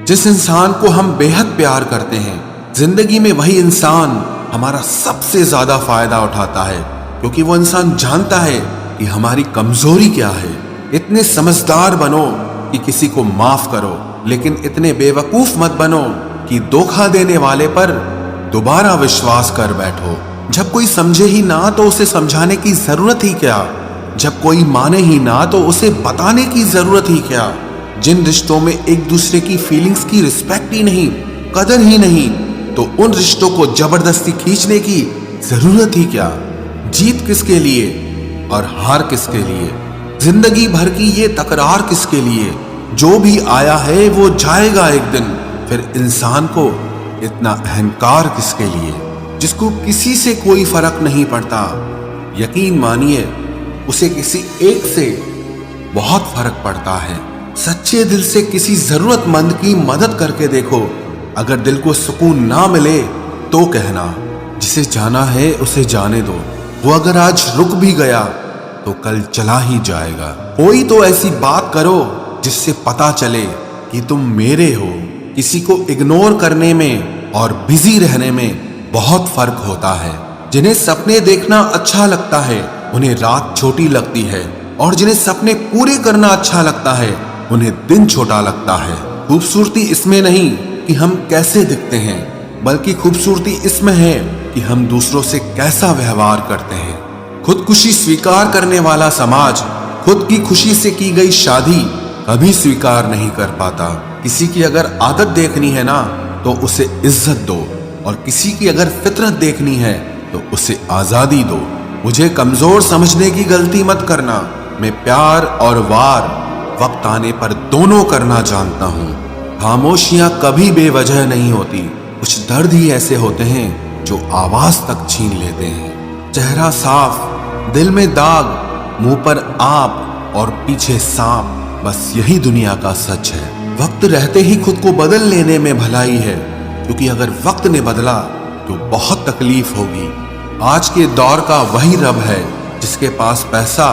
जिस इंसान को हम बेहद प्यार करते हैं, जिंदगी में वही इंसान हमारा सबसे ज्यादा फायदा उठाता है, क्योंकि वो इंसान जानता है कि हमारी कमजोरी क्या है। इतने समझदार बनो कि किसी को माफ करो, लेकिन इतने बेवकूफ मत बनो कि धोखा देने वाले पर दोबारा विश्वास कर बैठो। जब कोई समझे ही ना तो उसे समझाने की जरूरत ही क्या, जब कोई माने ही ना तो उसे बताने की जरूरत ही क्या। जिन रिश्तों में एक दूसरे की फीलिंग्स की रिस्पेक्ट ही नहीं, कदर ही नहीं, तो उन रिश्तों को जबरदस्ती खींचने की जरूरत ही क्या। जीत किसके लिए और हार किसके लिए, जिंदगी भर की ये तकरार किसके लिए। जो भी आया है वो जाएगा एक दिन, फिर इंसान को इतना अहंकार किसके लिए, जिसको किसी से कोई फर्क नहीं पड़ता। यकीन मानिए उसे किसी एक से बहुत फर्क पड़ता है। सच्चे दिल से किसी जरूरतमंद की मदद करके देखो। अगर दिल को सुकून ना मिले तो कहना, जिसे जाना है उसे जाने दो। वो अगर आज रुक भी गया तो कल चला ही जाएगा। कोई तो ऐसी बात करो जिससे पता चले कि तुम मेरे हो। किसी को इग्नोर करने में और बिजी रहने में बहुत फर्क होता है। जिन्हें सपने देखना अच्छा लगता है उन्हें रात छोटी लगती है, और जिन्हें सपने पूरे करना अच्छा लगता है उन्हें दिन छोटा लगता है। खूबसूरती इसमें नहीं कि हम कैसे दिखते हैं, बल्कि खूबसूरती इसमें है कि हम दूसरों से कैसा व्यवहार करते हैं। खुदकुशी स्वीकार करने वाला समाज खुद की खुशी से की गई शादी कभी स्वीकार नहीं कर पाता। किसी की अगर आदत देखनी है ना तो उसे इज्जत दो, और किसी की अगर फितरत देखनी है तो उसे आजादी दो। मुझे कमजोर समझने की गलती मत करना। मैं प्यार और वार वक्त आने पर दोनों करना जानता हूँ। खामोशियां कभी बेवजह नहीं होती। कुछ दर्द ही ऐसे होते हैं जो आवाज तक छीन लेते हैं। चेहरा साफ, दिल में दाग, मुंह पर आप और पीछे सांप, बस यही दुनिया का सच है। वक्त रहते ही खुद को बदल लेने में भलाई है, क्योंकि अगर वक्त ने बदला तो बहुत तकलीफ होगी। आज के दौर का वही रब है जिसके पास पैसा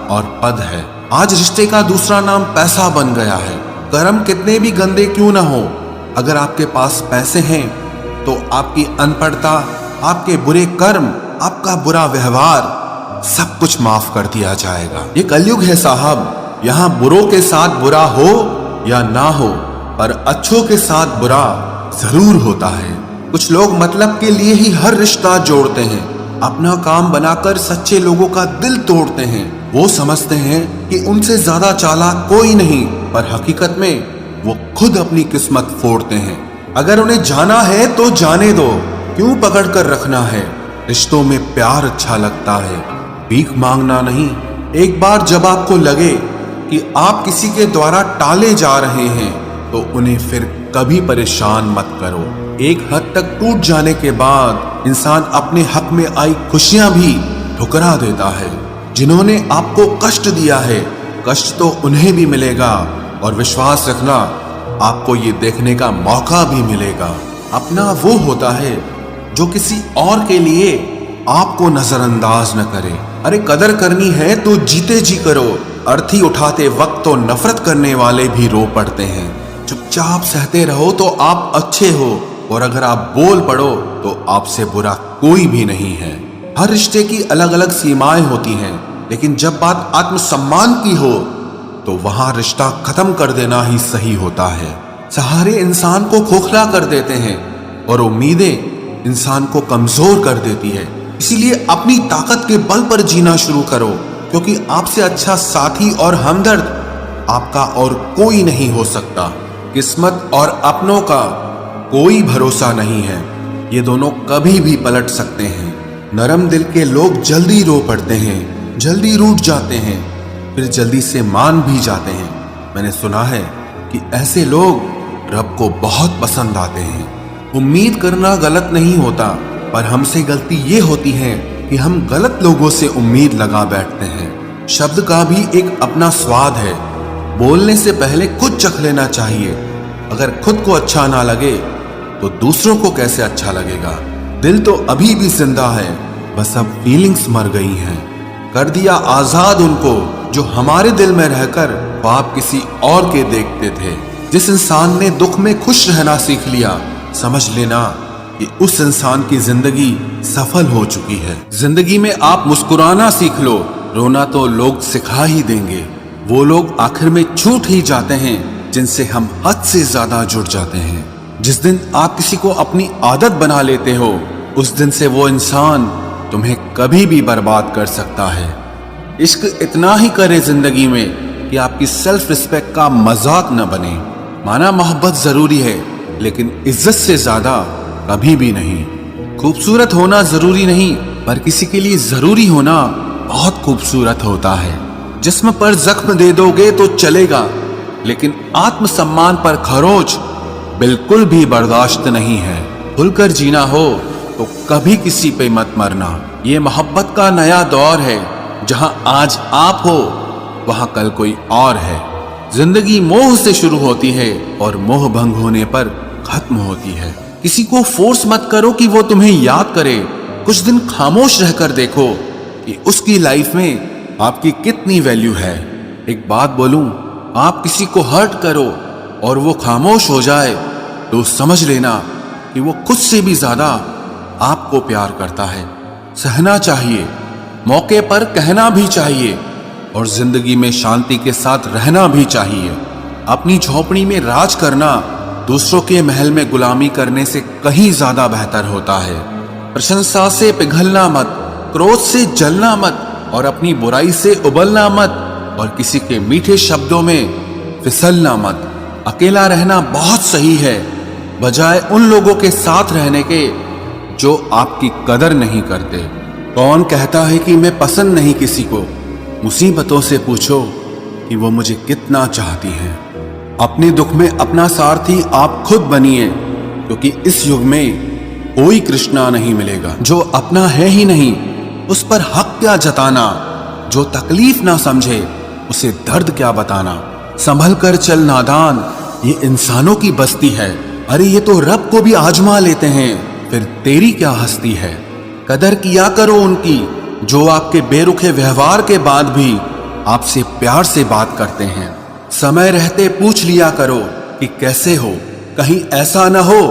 और पद है। आज रिश्ते का दूसरा नाम पैसा बन गया है। कर्म कितने भी गंदे क्यों ना हो, अगर आपके पास पैसे हैं तो आपकी अनपढ़ता, आपके बुरे कर्म, आपका बुरा व्यवहार सब कुछ माफ कर दिया जाएगा। ये कलयुग है साहब, यहाँ बुरों के साथ बुरा हो या ना हो, पर अच्छों के साथ बुरा जरूर होता है। कुछ लोग मतलब के लिए ही हर रिश्ता जोड़ते हैं, अपना काम बनाकर सच्चे लोगों का दिल तोड़ते हैं। वो समझते हैं कि उनसे ज्यादा चालाक कोई नहीं, पर हकीकत में वो खुद अपनी किस्मत फोड़ते हैं। अगर उन्हें जाना है तो जाने दो, क्यों पकड़ कर रखना है। रिश्तों में प्यार अच्छा लगता है, भीख मांगना नहीं। एक बार जब आपको लगे कि आप किसी के द्वारा टाले जा रहे हैं तो उन्हें फिर कभी परेशान मत करो। एक हद तक टूट जाने के बाद इंसान अपने हक में आई खुशियां भी ठुकरा देता है। जिन्होंने आपको कष्ट दिया है, कष्ट तो उन्हें भी मिलेगा, और विश्वास रखना आपको ये देखने का मौका भी मिलेगा। अपना वो होता है जो किसी और के लिए आपको नजरअंदाज न करे। अरे कदर करनी है तो जीते जी करो। अर्थी उठाते वक्त तो नफरत करने वाले भी रो पड़ते हैं। चुपचाप सहते रहो तो आप अच्छे हो, और अगर आप बोल पड़ो तो आपसे बुरा कोई भी नहीं है। हर रिश्ते की अलग अलग सीमाएं होती हैं, लेकिन जब बात आत्मसम्मान की हो तो वहां रिश्ता खत्म कर देना ही सही होता है। सहारे इंसान को खोखला कर देते हैं, और उम्मीदें इंसान को कमजोर कर देती है। इसीलिए अपनी ताकत के बल पर जीना शुरू करो, क्योंकि आपसे अच्छा साथी और हमदर्द आपका और कोई नहीं हो सकता। किस्मत और अपनों का कोई भरोसा नहीं है, ये दोनों कभी भी पलट सकते हैं। नरम दिल के लोग जल्दी रो पड़ते हैं, जल्दी रूठ जाते हैं, फिर जल्दी से मान भी जाते हैं। मैंने सुना है कि ऐसे लोग रब को बहुत पसंद आते हैं। उम्मीद करना गलत नहीं होता, पर हमसे गलती ये होती है कि हम गलत लोगों से उम्मीद लगा बैठते हैं। शब्द का भी एक अपना स्वाद है, बोलने से पहले खुद चख लेना चाहिए। अगर खुद को अच्छा ना लगे तो दूसरों को कैसे अच्छा लगेगा। दिल तो अभी भी जिंदा है, बस अब फीलिंग्स मर गई हैं। कर दिया आजाद उनको जो हमारे दिल में रहकर ख्वाब किसी और के देखते थे। जिस इंसान ने दुख में खुश रहना सीख लिया, समझ लेना कि उस इंसान की जिंदगी सफल हो चुकी है। जिंदगी में आप मुस्कुराना सीख लो, रोना तो लोग सिखा ही देंगे। वो लोग आखिर में छूट ही जाते हैं जिनसे हम हद से ज्यादा जुड़ जाते हैं। जिस दिन आप किसी को अपनी आदत बना लेते हो, उस दिन से वो इंसान तुम्हें कभी भी बर्बाद कर सकता है। इश्क इतना ही करे जिंदगी में कि आपकी सेल्फ रिस्पेक्ट का मजाक न बने। माना मोहब्बत जरूरी है, लेकिन इज्जत से ज्यादा कभी भी नहीं। खूबसूरत होना जरूरी नहीं, पर किसी के लिए जरूरी होना बहुत खूबसूरत होता है। जिस्म पर जख्म दे दोगे तो चलेगा, लेकिन आत्मसम्मान पर खरोच बिल्कुल भी बर्दाश्त नहीं है। खुलकर जीना हो तो कभी किसी पे मत मरना। ये मोहब्बत का नया दौर है, जहां आज आप हो वहां कल कोई और है। जिंदगी मोह से शुरू होती है और मोह भंग होने पर खत्म होती है। किसी को फोर्स मत करो कि वो तुम्हें याद करे। कुछ दिन खामोश रहकर देखो कि उसकी लाइफ में आपकी कितनी वैल्यू है। एक बात बोलूं, आप किसी को हर्ट करो और वो खामोश हो जाए तो समझ लेना कि वो खुद से भी ज्यादा आपको प्यार करता है। सहना चाहिए, मौके पर कहना भी चाहिए, और जिंदगी में शांति के साथ रहना भी चाहिए। अपनी झोपड़ी में राज करना दूसरों के महल में गुलामी करने से कहीं ज्यादा बेहतर होता है। प्रशंसा से पिघलना मत, क्रोध से जलना मत, और अपनी बुराई से उबलना मत, और किसी के मीठे शब्दों में फिसलना मत। अकेला रहना बहुत सही है, बजाय उन लोगों के साथ रहने के जो आपकी कदर नहीं करते। कौन कहता है कि मैं पसंद नहीं किसी को? मुसीबतों से पूछो कि वो मुझे कितना चाहती हैं। अपने दुख में अपना सारथी आप खुद बनिए, क्योंकि इस युग में कोई कृष्णा नहीं मिलेगा। जो अपना है ही नहीं, उस पर हक क्या जताना? जो तकलीफ ना समझे, उसे दर्द क्या बताना? संभल कर चल नादान, ये इंसानों की बस्ती है। अरे ये तो रब को भी आजमा लेते हैं, फिर तेरी क्या हस्ती है? कदर किया करो उनकी जो आपके बेरुखे व्यवहार के बाद भी आपसे प्यार से बात करते हैं। समय रहते पूछ लिया करो कि कैसे हो, कहीं ऐसा ना हो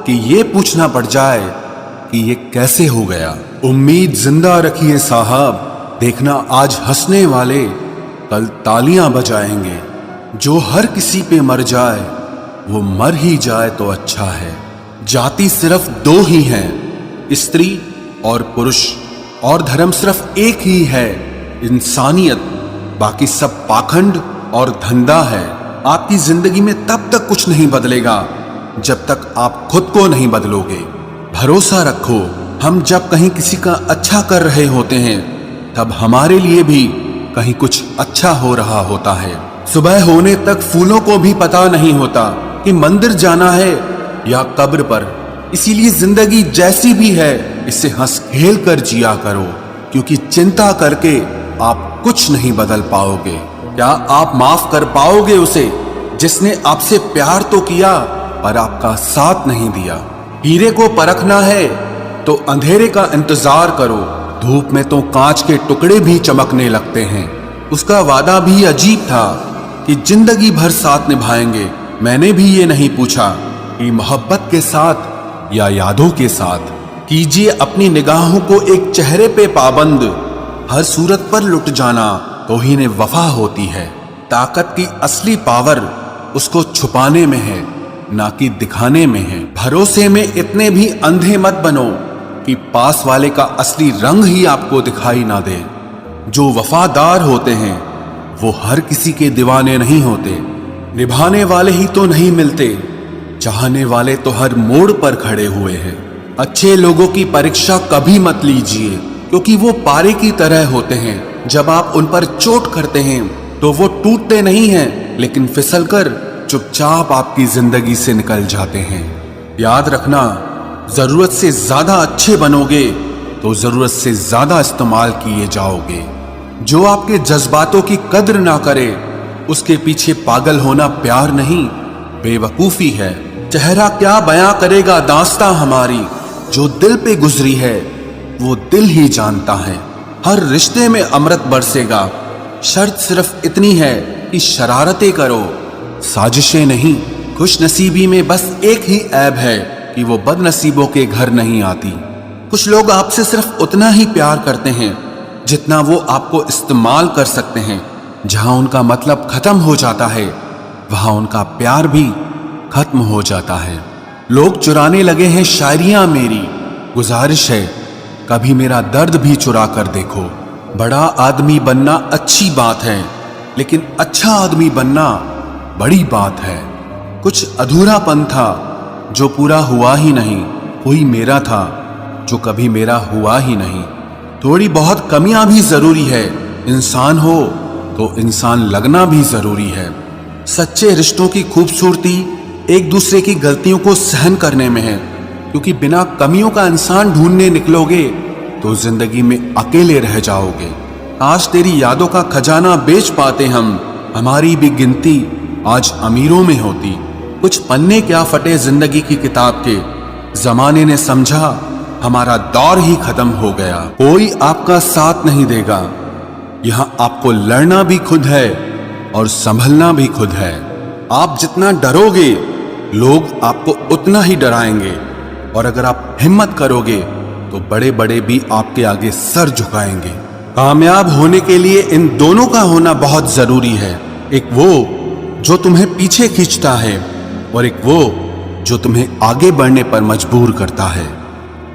कि ये पूछना पड़ जाए कि ये कैसे हो गया। उम्मीद जिंदा रखिए साहब, देखना आज हंसने वाले कल तालियां बजाएंगे। जो हर किसी पे मर जाए वो मर ही जाए तो अच्छा है। जाति सिर्फ दो ही हैं, स्त्री और पुरुष, और धर्म सिर्फ एक ही है, इंसानियत। बाकी सब पाखंड और धंधा है। आपकी जिंदगी में तब तक कुछ नहीं बदलेगा जब तक आप खुद को नहीं बदलोगे। भरोसा रखो, हम जब कहीं किसी का अच्छा कर रहे होते हैं, तब हमारे लिए भी कहीं कुछ अच्छा हो रहा होता है। सुबह होने तक फूलों को भी पता नहीं होता कि मंदिर जाना है या कब्र पर। इसीलिए जिंदगी जैसी भी है, इसे हंस खेल कर जिया करो, क्योंकि चिंता करके आप कुछ नहीं बदल पाओगे। क्या आप माफ कर पाओगे उसे जिसने आपसे प्यार तो किया पर आपका साथ नहीं दिया? हीरे को परखना है तो अंधेरे का इंतजार करो, धूप में तो कांच के टुकड़े भी चमकने लगते हैं। उसका वादा भी अजीब था कि जिंदगी भर साथ निभाएंगे। मैंने भी ये नहीं पूछा कि मोहब्बत के साथ या यादों के साथ। कीजिए अपनी निगाहों को एक चेहरे पे पाबंद, हर सूरत पर लुट जाना तौहीन वफा होती है। ताकत की असली पावर उसको छुपाने में है, ना कि दिखाने में है। भरोसे में इतने भी अंधे मत बनो कि पास वाले का असली रंग ही आपको दिखाई ना दे। जो वफादार होते हैं वो हर किसी के दीवाने नहीं होते। निभाने वाले ही तो नहीं मिलते, चाहने वाले तो हर मोड़ पर खड़े हुए हैं। अच्छे लोगों की परीक्षा कभी मत लीजिए, क्योंकि वो पारे की तरह होते हैं। जब आप उन पर चोट करते हैं तो वो टूटते नहीं हैं, लेकिन फिसलकर चुपचाप आपकी जिंदगी से निकल जाते हैं। याद रखना, जरूरत से ज्यादा अच्छे बनोगे तो जरूरत से ज्यादा इस्तेमाल किए जाओगे। जो आपके जज्बातों की कद्र ना करे, उसके पीछे पागल होना प्यार नहीं, बेवकूफी है। चेहरा क्या बयां करेगा दास्तां हमारी, जो दिल पे गुजरी है वो दिल ही जानता है। हर रिश्ते में अमृत बरसेगा, शर्त सिर्फ इतनी है कि शरारतें करो, साजिशें नहीं। खुशनसीबी में बस एक ही ऐब है कि वो बदनसीबों के घर नहीं आती। कुछ लोग आपसे सिर्फ उतना ही प्यार करते हैं जितना वो आपको इस्तेमाल कर सकते हैं। जहां उनका मतलब खत्म हो जाता है वहां उनका प्यार भी खत्म हो जाता है। लोग चुराने लगे हैं शायरियां मेरी, गुजारिश है कभी मेरा दर्द भी चुरा कर देखो। बड़ा आदमी बनना अच्छी बात है, लेकिन अच्छा आदमी बनना बड़ी बात है। कुछ अधूरापन था जो पूरा हुआ ही नहीं, कोई मेरा था जो कभी मेरा हुआ ही नहीं। थोड़ी बहुत कमियां भी जरूरी है, इंसान हो तो इंसान लगना भी जरूरी है। सच्चे रिश्तों की खूबसूरती एक दूसरे की गलतियों को सहन करने में है, क्योंकि बिना कमियों का इंसान ढूंढने निकलोगे तो जिंदगी में अकेले रह जाओगे। आज तेरी यादों का खजाना बेच पाते हम, हमारी भी गिनती आज अमीरों में होती। कुछ पन्ने क्या फटे जिंदगी की किताब के, जमाने ने समझा हमारा दौर ही खत्म हो गया। कोई आपका साथ नहीं देगा, यहां आपको लड़ना भी खुद है और संभलना भी खुद है। आप जितना डरोगे लोग आपको उतना ही डराएंगे, और अगर आप हिम्मत करोगे तो बड़े बड़े भी आपके आगे सर झुकाएंगे। कामयाब होने के लिए इन दोनों का होना बहुत जरूरी है। एक वो जो तुम्हें पीछे खींचता है और एक वो जो तुम्हें आगे बढ़ने पर मजबूर करता है।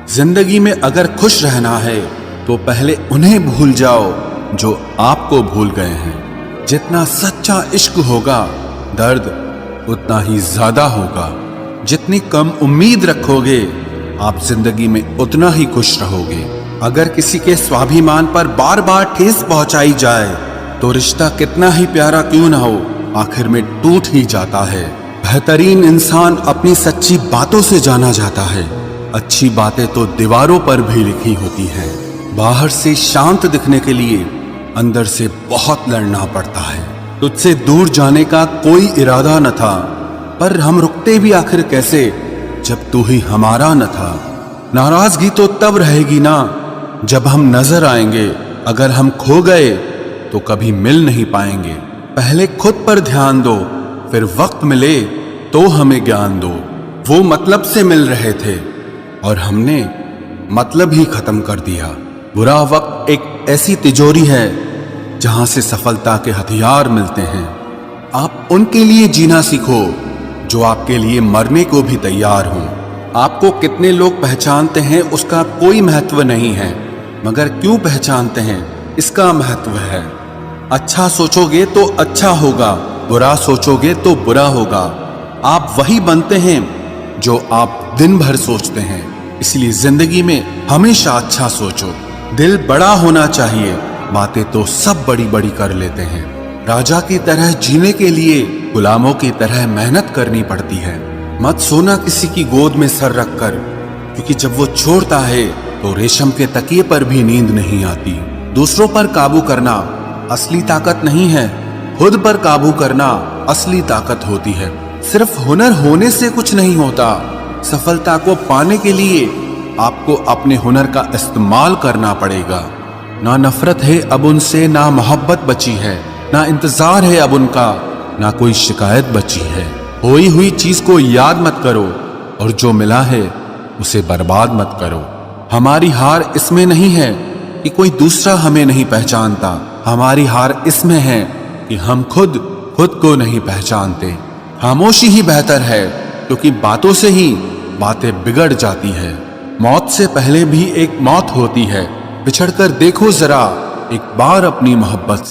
जिंदगी में अगर खुश रहना है तो पहले उन्हें भूल जाओ जो आपको भूल गए हैं। जितना सच्चा इश्क होगा दर्द उतना ही ज्यादा होगा। जितनी कम उम्मीद रखोगे आप जिंदगी में उतना ही खुश रहोगे। अगर किसी के स्वाभिमान पर बार बार ठेस पहुंचाई जाए तो रिश्ता कितना ही प्यारा क्यों ना हो आखिर में टूट ही जाता है। बेहतरीन इंसान अपनी सच्ची बातों से जाना जाता है। अच्छी बातें तो दीवारों पर भी लिखी होती हैं। बाहर से शांत दिखने के लिए अंदर से बहुत लड़ना पड़ता है। तुझसे दूर जाने का कोई इरादा न था, पर हम रुकते भी आखिर कैसे जब तू ही हमारा न था। नाराजगी तो तब रहेगी ना जब हम नजर आएंगे, अगर हम खो गए तो कभी मिल नहीं पाएंगे। पहले खुद पर ध्यान दो, फिर वक्त मिले तो हमें ज्ञान दो। वो मतलब से मिल रहे थे और हमने मतलब ही खत्म कर दिया। बुरा वक्त एक ऐसी तिजोरी है जहां से सफलता के हथियार मिलते हैं। आप उनके लिए जीना सीखो जो आपके लिए मरने को भी तैयार हों। आपको कितने लोग पहचानते हैं उसका कोई महत्व नहीं है, मगर क्यों पहचानते हैं इसका महत्व है। अच्छा सोचोगे तो अच्छा होगा, बुरा सोचोगे तो बुरा होगा। आप वही बनते हैं जो आप दिन भर सोचते हैं। इसलिए जिंदगी में हमेशा अच्छा सोचो। दिल बड़ा होना चाहिए, बातें तो सब बड़ी बड़ी कर लेते हैं। राजा की तरह जीने के लिए गुलामों की तरह मेहनत करनी पड़ती है। मत सोना किसी की गोद में सर रखकर, क्योंकि जब वो छोड़ता है तो रेशम के तकिए पर भी नींद नहीं आती। दूसरों पर काबू करना असली ताकत नहीं है, खुद पर काबू करना असली ताकत होती है। सिर्फ हुनर होने से कुछ नहीं होता। सफलता को पाने के लिए आपको अपने हुनर का इस्तेमाल करना पड़ेगा। ना नफरत है अब उनसे, ना मोहब्बत बची है, ना इंतजार है अब उनका, ना कोई शिकायत बची है। खोई हुई चीज को याद मत करो और जो मिला है उसे बर्बाद मत करो। हमारी हार इसमें नहीं है कि कोई दूसरा हमें नहीं पहचानता, हमारी हार इसमें है कि हम खुद को नहीं पहचानते। खामोशी ही बेहतर है, क्योंकि बातों से ही बातें बिगड़ जाती है। मौत से पहले भी एक मौत होती है। बिछड़कर देखो जरा एक बार अपनी मोहब्बत।